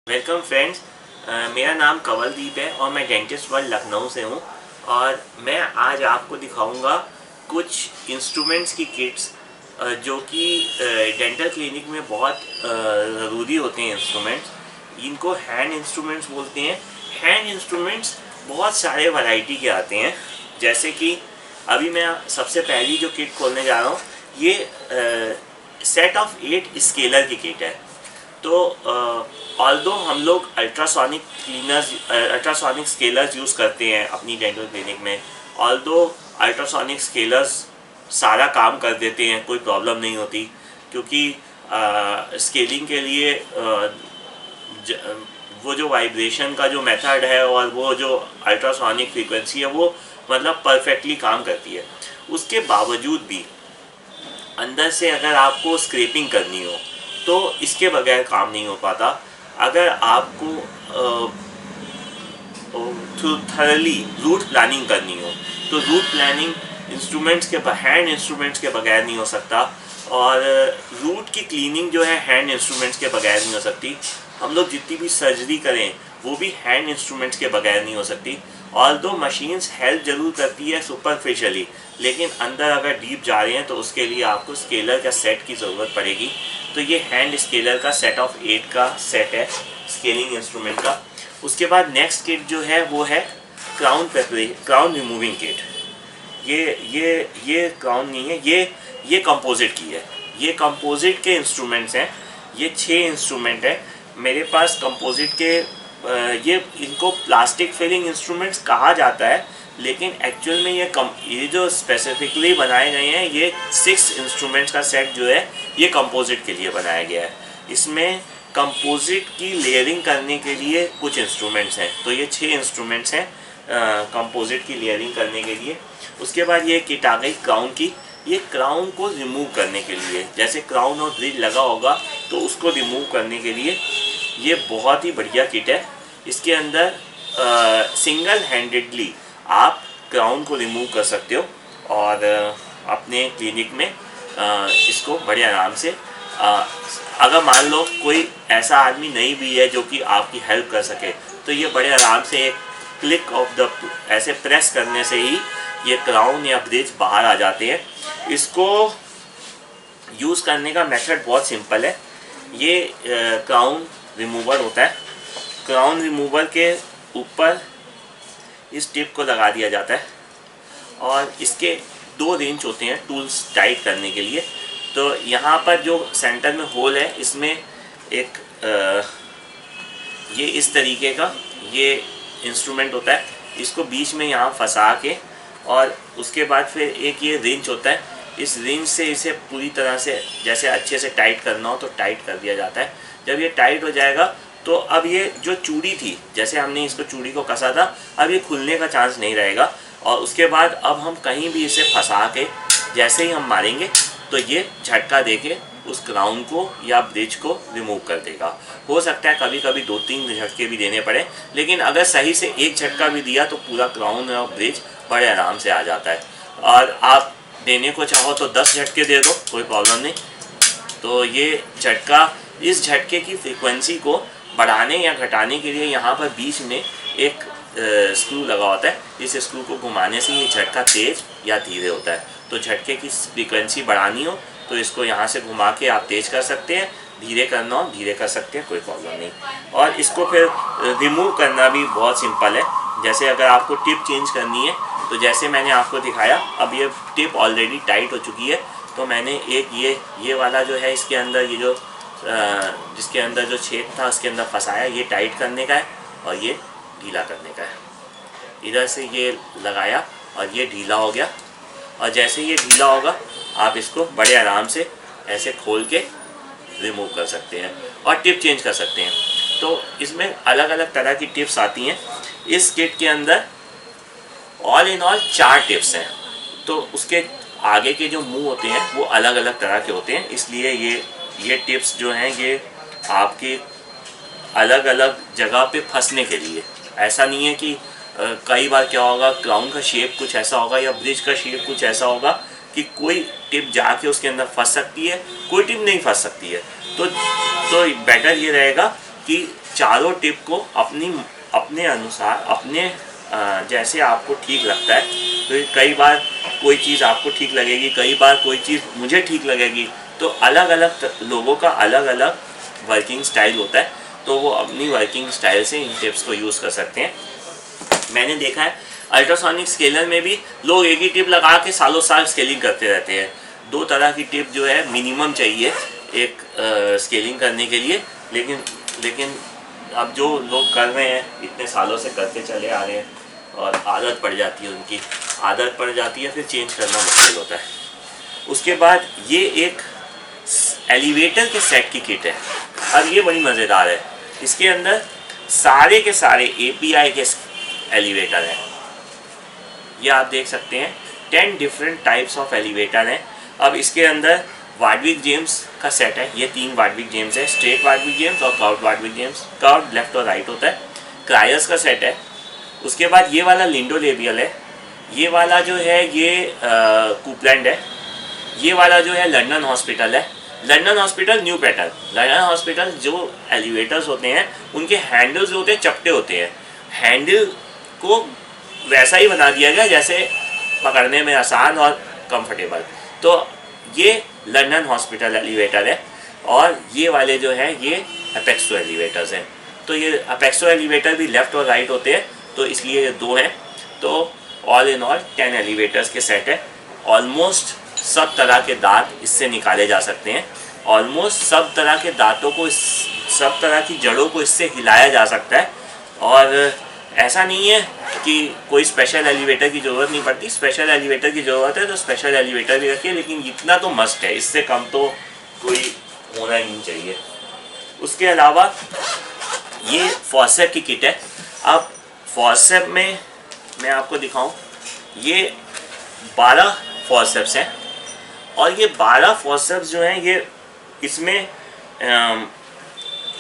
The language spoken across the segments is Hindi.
Welcome friends. मेरा नाम कंवलदीप है और मैं डेंटिस्ट वर्ल्ड लखनऊ से हूँ। और मैं आज आपको दिखाऊंगा कुछ इंस्ट्रूमेंट्स की किट्स जो कि डेंटल क्लिनिक में बहुत ज़रूरी होते हैं। इंस्ट्रूमेंट्स इनको हैंड इंस्ट्रूमेंट्स बोलते हैं। हैंड इंस्ट्रूमेंट्स बहुत सारे वैरायटी के आते हैं, जैसे कि अभी मैं सबसे पहली जो किट खोलने जा रहा हूँ ये सेट ऑफ 8 स्केलर की किट है। तो ऑल्दो हम लोग अल्ट्रासोनिक स्केलर्स यूज़ करते हैं अपनी डेंटल क्लिनिक में। ऑल्दो अल्ट्रासोनिक स्केलर्स सारा काम कर देते हैं, कोई प्रॉब्लम नहीं होती, क्योंकि स्केलिंग के लिए वो जो वाइब्रेशन का जो मेथड है और वो जो अल्ट्रासोनिक फ्रीक्वेंसी है वो मतलब परफेक्टली काम करती है। उसके बावजूद भी अंदर से अगर आपको स्क्रैपिंग करनी हो तो इसके बगैर काम नहीं हो पाता। अगर आपको थरली रूट प्लानिंग करनी हो तो रूट प्लानिंग हैंड इंस्ट्रूमेंट्स के बगैर नहीं हो सकता, और रूट की क्लीनिंग जो है हैंड इंस्ट्रूमेंट्स के बगैर नहीं हो सकती। हम लोग जितनी भी सर्जरी करें वो भी हैंड इंस्ट्रूमेंट्स के बगैर नहीं हो सकती। ऑल्दो मशीन्स हेल्प जरूर करती है सुपरफिशियली, लेकिन अंदर अगर डीप जा रहे हैं तो उसके लिए आपको स्केलर का सेट की ज़रूरत पड़ेगी। तो ये हैंड स्केलर का सेट ऑफ 8 का सेट है स्केलिंग इंस्ट्रूमेंट का। उसके बाद नेक्स्ट किट जो है वो है क्राउन रिमूविंग किट। ये क्राउन नहीं है, ये कंपोजिट की है। ये कंपोजिट के इंस्ट्रूमेंट्स हैं। ये 6 इंस्ट्रूमेंट है मेरे पास कंपोजिट के। ये इनको प्लास्टिक फिलिंग इंस्ट्रूमेंट्स कहा जाता है, लेकिन एक्चुअल में ये जो स्पेसिफिकली बनाए गए हैं ये 6 इंस्ट्रूमेंट्स का सेट जो है ये कंपोजिट के लिए बनाया गया है। इसमें कंपोजिट की लेयरिंग करने के लिए कुछ इंस्ट्रूमेंट्स हैं। तो ये 6 इंस्ट्रूमेंट्स हैं कंपोजिट की लेयरिंग करने के लिए। उसके बाद ये किट आ गई क्राउन की। ये क्राउन को रिमूव करने के लिए, जैसे क्राउन और ब्रिज लगा होगा तो उसको रिमूव करने के लिए ये बहुत ही बढ़िया किट है। इसके अंदर सिंगल हैंडेडली आप क्राउन को रिमूव कर सकते हो और अपने क्लिनिक में इसको बड़े आराम से अगर मान लो कोई ऐसा आदमी नहीं भी है जो कि आपकी हेल्प कर सके तो ये बड़े आराम से एक क्लिक ऑफ द ऐसे प्रेस करने से ही ये क्राउन या ब्रिज बाहर आ जाते हैं। इसको यूज़ करने का मेथड बहुत सिंपल है। ये क्राउन रिमूवर होता है। क्राउन रिमूवर के ऊपर इस टिप को लगा दिया जाता है और इसके 2 रेंच होते हैं टूल्स टाइट करने के लिए। तो यहाँ पर जो सेंटर में होल है इसमें एक ये इस तरीके का ये इंस्ट्रूमेंट होता है। इसको बीच में यहाँ फंसा के और उसके बाद फिर एक ये रेंच होता है। इस रेंच से इसे पूरी तरह से जैसे अच्छे से टाइट करना हो तो टाइट कर दिया जाता है। जब ये टाइट हो जाएगा तो अब ये जो चूड़ी थी, जैसे हमने इसको चूड़ी को कसा था, अब ये खुलने का चांस नहीं रहेगा। और उसके बाद अब हम कहीं भी इसे फंसा के जैसे ही हम मारेंगे तो ये झटका देके उस क्राउन को या ब्रिज को रिमूव कर देगा। हो सकता है कभी कभी 2-3 झटके भी देने पड़े, लेकिन अगर सही से एक झटका भी दिया तो पूरा क्राउन और ब्रिज बड़े आराम से आ जाता है। और आप देने को चाहो तो 10 झटके दे दो, कोई प्रॉब्लम नहीं। तो ये झटका, इस झटके की फ्रीक्वेंसी को बढ़ाने या घटाने के लिए यहाँ पर बीच में एक स्क्रू लगा होता है। इस स्क्रू को घुमाने से ये झटका तेज़ या धीरे होता है। तो झटके की फ्रीक्वेंसी बढ़ानी हो तो इसको यहाँ से घुमा के आप तेज़ कर सकते हैं, धीरे करना हो धीरे कर सकते हैं, कोई प्रॉब्लम नहीं। और इसको फिर रिमूव करना भी बहुत सिंपल है। जैसे अगर आपको टिप चेंज करनी है तो जैसे मैंने आपको दिखाया, अब ये टिप ऑलरेडी टाइट हो चुकी है तो मैंने एक ये वाला जो है इसके अंदर ये जो जिसके अंदर जो छेद था उसके अंदर फंसाया, ये टाइट करने का है और ये ढीला करने का है। इधर से ये लगाया और ये ढीला हो गया, और जैसे ये ढीला होगा आप इसको बड़े आराम से ऐसे खोल के रिमूव कर सकते हैं और टिप चेंज कर सकते हैं। तो इसमें अलग अलग तरह की टिप्स आती हैं। इस किट के अंदर ऑल इन ऑल 4 टिप्स हैं। तो उसके आगे के जो मुंह होते हैं वो अलग अलग तरह के होते हैं, इसलिए ये टिप्स जो हैं ये आपके अलग अलग जगह पे फंसने के लिए। ऐसा नहीं है कि कई बार क्या होगा, क्राउन का शेप कुछ ऐसा होगा या ब्रिज का शेप कुछ ऐसा होगा कि कोई टिप जाके उसके अंदर फंस सकती है, कोई टिप नहीं फंस सकती है। तो बेटर ये रहेगा कि चारों टिप को अपने अनुसार अपने जैसे आपको ठीक लगता है, तो कई बार कोई चीज़ आपको ठीक लगेगी, कई बार कोई चीज़ मुझे ठीक लगेगी, तो अलग अलग लोगों का अलग अलग वर्किंग स्टाइल होता है, तो वो अपनी वर्किंग स्टाइल से इन टिप्स को यूज़ कर सकते हैं। मैंने देखा है अल्ट्रासोनिक स्केलर में भी लोग एक ही टिप लगा के सालों साल स्केलिंग करते रहते हैं। 2 तरह की टिप जो है मिनिमम चाहिए एक स्केलिंग करने के लिए, लेकिन अब जो लोग कर रहे हैं इतने सालों से करते चले आ रहे हैं और आदत पड़ जाती है, उनकी आदत पड़ जाती है, फिर चेंज करना मुश्किल होता है। उसके बाद ये एक एलिवेटर के सेट की किट है, अब ये बड़ी मज़ेदार है। इसके अंदर सारे के सारे API के एलिवेटर हैं, ये आप देख सकते हैं 10 डिफरेंट टाइप्स ऑफ एलिवेटर हैं। अब इसके अंदर वार्डविक जेम्स का सेट है, ये 3 वार्डविक जेम्स है, स्ट्रेट वार्डविक जेम्स और कर्व्ड वार्डविक जेम्स, कर्व्ड लेफ्ट और राइट होता है। क्रायर्स का सेट है। उसके बाद ये वाला लिंडोलेबियल है, ये वाला जो है ये कूपलैंड है, ये वाला जो है लंदन हॉस्पिटल है। London hospital new pattern, London hospital जो एलिवेटर्स होते हैं उनके हैंडल्स जो होते हैं चपटे होते हैं, हैंडल को वैसा ही बना दिया गया जैसे पकड़ने में आसान और कंफर्टेबल। तो ये लंदन हॉस्पिटल एलिवेटर है और ये वाले जो है ये अपेक्सो एलिवेटर्स हैं। तो ये अपेक्सो एलिवेटर भी लेफ़्ट और राइट होते हैं, तो इसलिए ये 2 हैं। तो ऑल इन ऑल 10 एलिवेटर्स के सेट है। ऑलमोस्ट सब तरह के दांत इससे निकाले जा सकते हैं, ऑलमोस्ट सब तरह के दांतों को सब तरह की जड़ों को इससे हिलाया जा सकता है। और ऐसा नहीं है कि कोई स्पेशल एलिवेटर की ज़रूरत नहीं पड़ती, स्पेशल एलिवेटर की ज़रूरत है तो स्पेशल एलिवेटर भी रखिए, लेकिन इतना तो मस्ट है, इससे कम तो कोई होना ही नहीं चाहिए। उसके अलावा ये फॉर्सेप की किट है। अब फॉर्सेप में मैं आपको दिखाऊं, ये 12 फॉर्सेप्स हैं और ये 12 फॉर्सेप्स जो हैं ये इसमें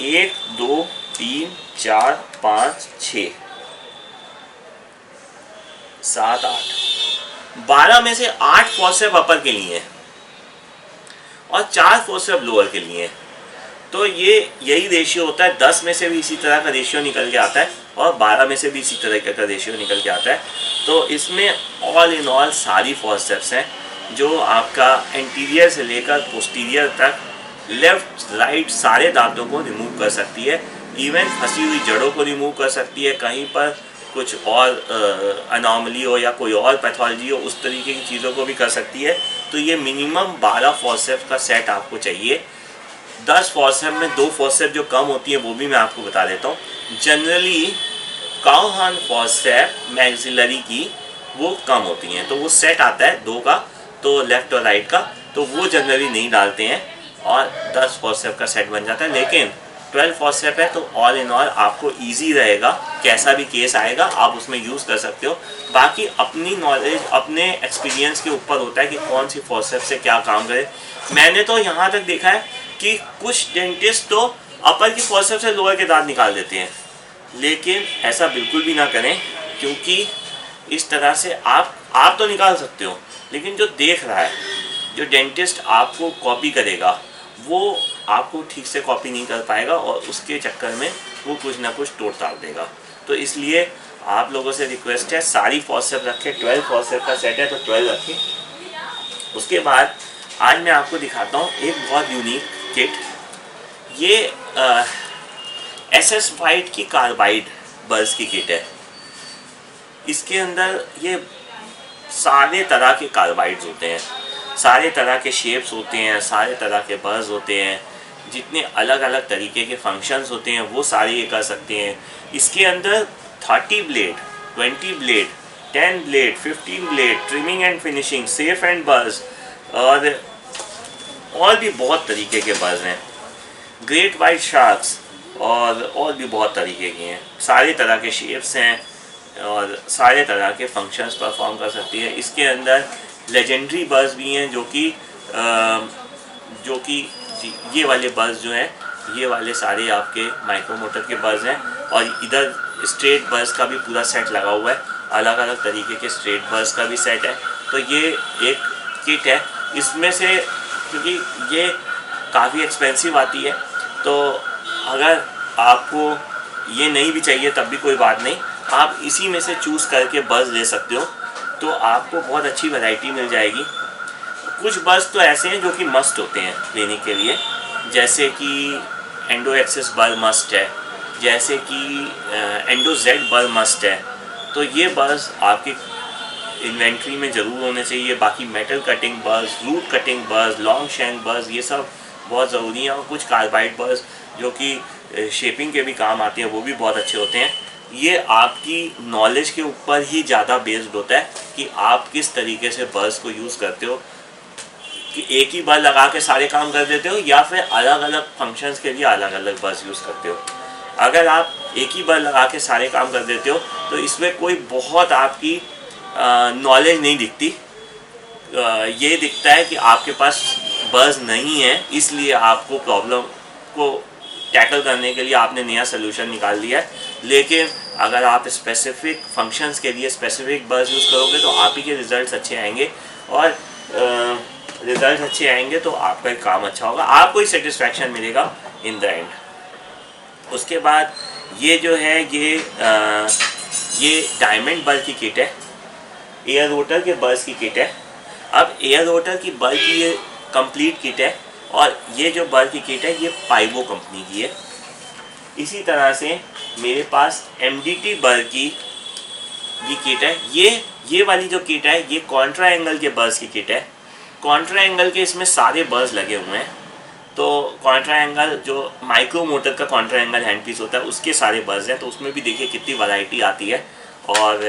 1 2 3 4 5 6 7 8 12 में से 8 फॉर्सेप अपर के लिए हैं और 4 फॉर्सेप लोअर के लिए हैं। तो ये यही रेशियो होता है, 10 में से भी इसी तरह का रेशियो निकल के आता है और 12 में से भी इसी तरह का रेशियो निकल के आता है। तो इसमें ऑल इन ऑल सारी फॉर्सेप्स हैं जो आपका एंटीरियर से लेकर पोस्टीरियर तक लेफ्ट राइट सारे दांतों को रिमूव कर सकती है, इवन फंसी हुई जड़ों को रिमूव कर सकती है, कहीं पर कुछ और अनॉमली हो या कोई और पैथोलॉजी हो उस तरीके की चीज़ों को भी कर सकती है। तो ये मिनिमम 12 फॉर्सेप का सेट आपको चाहिए। 10 फॉर्सेप में 2 फॉर्सेप जो कम होती है वो भी मैं आपको बता देता हूँ। जनरली काउहान फॉर्सेप मैक्सिलरी की वो कम होती हैं, तो वो सेट आता है 2 का, तो लेफ़्ट और राइट का, तो वो जनरली नहीं डालते हैं और 10 फॉर्सेप का सेट बन जाता है। लेकिन 12 फॉर्सेप है तो ऑल इन ऑल आपको इजी रहेगा, कैसा भी केस आएगा आप उसमें यूज़ कर सकते हो। बाकी अपनी नॉलेज अपने एक्सपीरियंस के ऊपर होता है कि कौन सी फॉर्सेप से क्या काम करे। मैंने तो यहाँ तक देखा है कि कुछ डेंटिस्ट तो अपर की फॉर्सेप से लोअर के दांत निकाल देते हैं, लेकिन ऐसा बिल्कुल भी ना करें, क्योंकि इस तरह से आप तो निकाल सकते हो, लेकिन जो देख रहा है, जो डेंटिस्ट आपको कॉपी करेगा वो आपको ठीक से कॉपी नहीं कर पाएगा और उसके चक्कर में वो कुछ ना कुछ तोड़ ताड़ देगा। तो इसलिए आप लोगों से रिक्वेस्ट है सारी फॉर्सेप रखें, 12 फॉर्सेप का सेट है तो 12 रखें। उसके बाद आज मैं आपको दिखाता हूँ एक बहुत यूनिक किट। ये SS वाइट की कार्बाइड बर्स की किट है। इसके अंदर ये सारे तरह के कार्बाइड्स होते हैं, सारे तरह के शेप्स होते हैं, सारे तरह के बर्स होते हैं, जितने अलग अलग तरीके के फंक्शंस होते हैं वो सारे ये कर सकते हैं। इसके अंदर 30 blade, 20 blade, 10 blade, 15 blade, trimming and finishing, safe and burs और भी बहुत तरीके के बर्स हैं, ग्रेट वाइट शार्क्स और भी बहुत तरीके के हैं। सारे तरह के शेप्स हैं और सारे तरह के फंक्शंस परफॉर्म कर सकती है। इसके अंदर लेजेंडरी बर्स भी हैं जो कि ये वाले बर्स जो हैं ये वाले सारे आपके माइक्रोमोटर के बर्स हैं और इधर स्ट्रेट बर्स का भी पूरा सेट लगा हुआ है, अलग अलग तरीके के स्ट्रेट बर्स का भी सेट है। तो ये एक किट है। इसमें से क्योंकि ये काफ़ी एक्सपेंसिव आती है, तो अगर आपको ये नहीं भी चाहिए तब भी कोई बात नहीं, आप इसी में से चूज़ करके बज़ ले सकते हो, तो आपको बहुत अच्छी वैरायटी मिल जाएगी। कुछ बज़ तो ऐसे हैं जो कि मस्ट होते हैं लेने के लिए, जैसे कि एंडो एक्सिस बज़ मस्ट है, जैसे कि एंडो जेड बज़ मस्ट है। तो ये बज़ आपकी इन्वेंट्री में ज़रूर होने चाहिए। बाकी metal cutting burrs, root cutting burrs, long shank burrs, ये सब बहुत ज़रूरी है। और कुछ कार्बाइड बज़ जो कि शेपिंग के भी काम आती हैं, वो भी बहुत अच्छे होते हैं। ये आपकी नॉलेज के ऊपर ही ज़्यादा बेस्ड होता है कि आप किस तरीके से बज़ को यूज़ करते हो, कि एक ही बज़ लगा के सारे काम कर देते हो या फिर अलग अलग फंक्शंस के लिए अलग अलग बज़ यूज़ करते हो। अगर आप एक ही बज़ लगा के सारे काम कर देते हो तो इसमें कोई बहुत आपकी नॉलेज नहीं दिखती। ये दिखता है कि आपके पास बज़ नहीं है, इसलिए आपको प्रॉब्लम को टैकल करने के लिए आपने नया सोल्यूशन निकाल लिया है। लेकिन अगर आप स्पेसिफिक फंक्शंस के लिए स्पेसिफिक बज़ यूज़ करोगे तो आप ही के रिज़ल्ट अच्छे आएंगे, और रिज़ल्ट अच्छे आएंगे तो आपका काम अच्छा होगा, आपको ही सेटिस्फैक्शन मिलेगा इन द एंड। उसके बाद ये जो है ये डायमंड बज़ की किट है, एयर रोटर के बज़ की किट है। अब एयर रोटर की बज़ की ये कंप्लीट किट है, और ये जो बज़ की किट है ये पाइवो कंपनी की है। इसी तरह से मेरे पास MDT बज़ की भी किट है। ये वाली जो किट है ये कॉन्ट्रा एंगल के बज़ की किट है। कॉन्ट्रा एंगल के इसमें सारे बज़ लगे हुए हैं। तो कॉन्ट्रा एंगल जो माइक्रो मोटर का कॉन्ट्रा एंगल हैंड पीस होता है उसके सारे बज़ हैं, तो उसमें भी देखिए कितनी वैरायटी आती है। और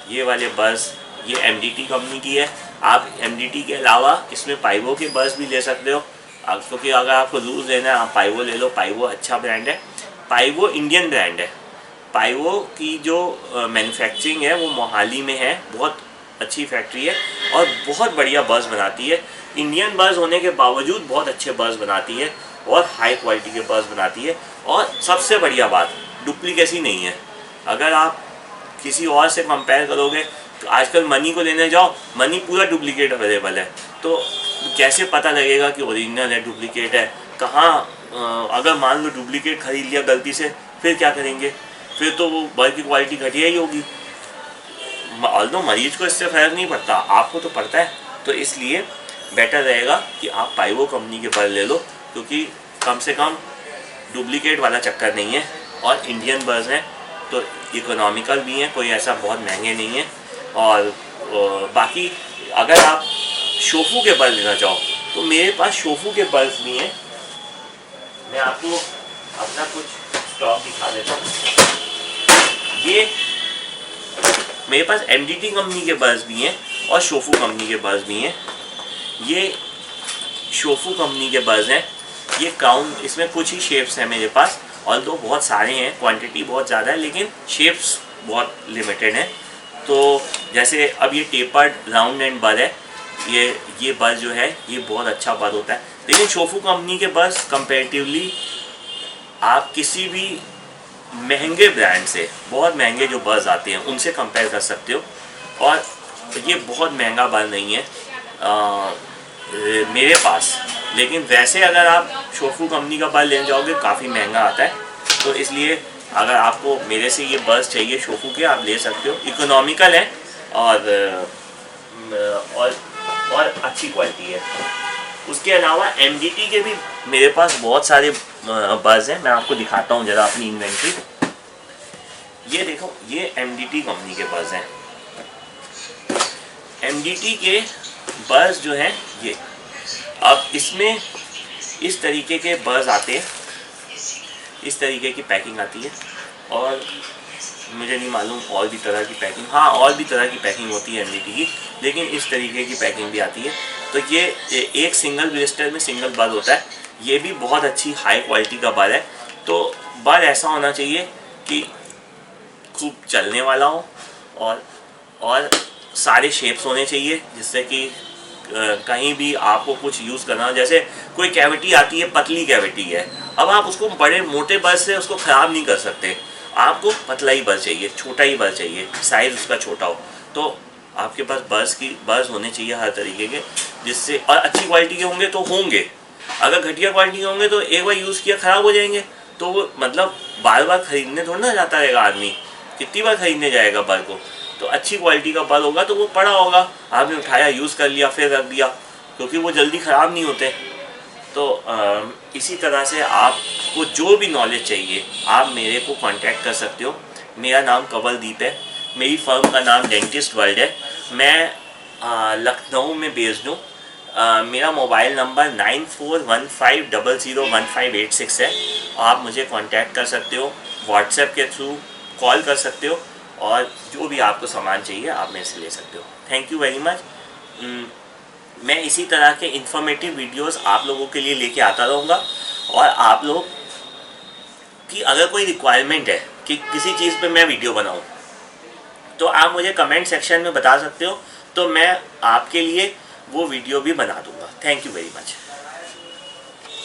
ये वाले बज़ ये MDT कंपनी की है। आप MDT के अलावा इसमें पाइवो के बज़ भी ले सकते हो, क्योंकि अगर आपको लूज़ लेना है आप पाइवो ले लो। पाइवो अच्छा ब्रांड है, पाइवो इंडियन ब्रांड है। पाइवो की जो मैन्युफैक्चरिंग है वो मोहाली में है, बहुत अच्छी फैक्ट्री है और बहुत बढ़िया बज़ बनाती है। इंडियन बज़ होने के बावजूद बहुत अच्छे बज़ बनाती है और हाई क्वालिटी के बज़ बनाती है। और सबसे बढ़िया बात, डुप्लीकेसी नहीं है। अगर आप किसी और से कंपेयर करोगे तो आजकल मनी को लेने जाओ, मनी पूरा डुप्लीकेट अवेलेबल है, तो कैसे पता लगेगा कि ओरिजिनल है डुप्लीकेट है कहाँ। अगर मान लो डुप्लीकेट खरीद लिया गलती से, फिर क्या करेंगे? फिर तो वो बल्ब की क्वालिटी घटिया ही होगी। ऑल्दो मरीज को इससे फ़र्क नहीं पड़ता, आपको तो पड़ता है। तो इसलिए बेटर रहेगा कि आप पाइवो कंपनी के बज़ ले लो, क्योंकि कम से कम डुप्लीकेट वाला चक्कर नहीं है और इंडियन बज़ हैं तो इकोनॉमिकल भी हैं, कोई ऐसा बहुत महंगे नहीं है। और बाकी अगर आप शोफू के बज़ लेना चाहो तो मेरे पास शोफू के बज़ भी हैं। मैं आपको अपना कुछ स्टॉक दिखा देता हूँ। ये मेरे पास MDT कंपनी के बज़ भी हैं और शोफू कंपनी के बज़ भी हैं। ये शोफू कंपनी के बज़ हैं। ये क्राउन, इसमें कुछ ही शेप्स हैं मेरे पास, ऑल्दो बहुत सारे हैं, क्वांटिटी बहुत ज़्यादा है, लेकिन शेप्स बहुत लिमिटेड हैं। तो जैसे अब ये टेपर्ड राउंड एंड बज़ है, ये बज़ जो है ये बहुत अच्छा बज़ होता है। लेकिन शोफू कंपनी के बज़ कंपैरेटिवली आप किसी भी महंगे ब्रांड से, बहुत महंगे जो बज़ आते हैं उनसे कंपेयर कर सकते हो, और ये बहुत महंगा बज़ नहीं है मेरे पास। लेकिन वैसे अगर आप शोफू कंपनी का बज़ लेने जाओगे काफ़ी महंगा आता है। तो इसलिए अगर आपको मेरे से ये बज़ चाहिए शोफू के, आप ले सकते हो, इकोनॉमिकल है और अच्छी क्वालिटी है। उसके अलावा MDT के भी मेरे पास बहुत सारे बज़ हैं। मैं आपको दिखाता हूँ ज़रा अपनी इन्वेंट्री। ये देखो, ये MDT कंपनी के बज़ हैं। MDT के बज़ जो हैं ये, अब इसमें इस तरीके के बज़ आते हैं, इस तरीके की पैकिंग आती है, और मुझे नहीं मालूम और भी तरह की पैकिंग, हाँ और भी तरह की पैकिंग होती है MDT की, लेकिन इस तरीके की पैकिंग भी आती है। तो ये एक सिंगल ब्लिस्टर में सिंगल बज़ होता है। ये भी बहुत अच्छी हाई क्वालिटी का बज़ है। तो बज़ ऐसा होना चाहिए कि खूब चलने वाला हो और सारे शेप्स होने चाहिए, जिससे कि कहीं भी आपको कुछ यूज़ करना हो। जैसे कोई कैविटी आती है, पतली कैविटी है, अब आप उसको बड़े मोटे बज़ से उसको ख़राब नहीं कर सकते, आपको पतला ही बज़ चाहिए, छोटा ही बज़ चाहिए, साइज़ उसका छोटा हो। तो आपके पास बज़ होने चाहिए हर तरीके के, जिससे, और अच्छी क्वालिटी के होंगे तो होंगे। अगर घटिया क्वालिटी के होंगे तो एक बार यूज़ किया ख़राब हो जाएंगे, तो वो मतलब बार बार खरीदने थोड़ा ना जाता रहेगा आदमी, कितनी बार खरीदने जाएगा बल्ब को। तो अच्छी क्वालिटी का बल्ब होगा तो वो पड़ा होगा, आपने उठाया, यूज़ कर लिया, फिर रख दिया, क्योंकि वो जल्दी ख़राब नहीं होते। तो इसी तरह से आपको जो भी नॉलेज चाहिए आप मेरे को कांटेक्ट कर सकते हो। मेरा नाम कंवलदीप है, मेरी फर्म का नाम डेंटिस्ट वर्ल्ड है। मैं लखनऊ में बेस्ड हूँ। मेरा मोबाइल नंबर 9415001586 है। आप मुझे कांटेक्ट कर सकते हो, व्हाट्सएप के थ्रू कॉल कर सकते हो, और जो भी आपको सामान चाहिए आप मेरे से ले सकते हो। Thank you very much. मैं इसी तरह के इन्फॉर्मेटिव वीडियोस आप लोगों के लिए लेके आता रहूँगा, और आप लोग की अगर कोई रिक्वायरमेंट है कि किसी चीज़ पे मैं वीडियो बनाऊँ तो आप मुझे कमेंट सेक्शन में बता सकते हो, तो मैं आपके लिए वो वीडियो भी बना दूँगा। Thank you very much.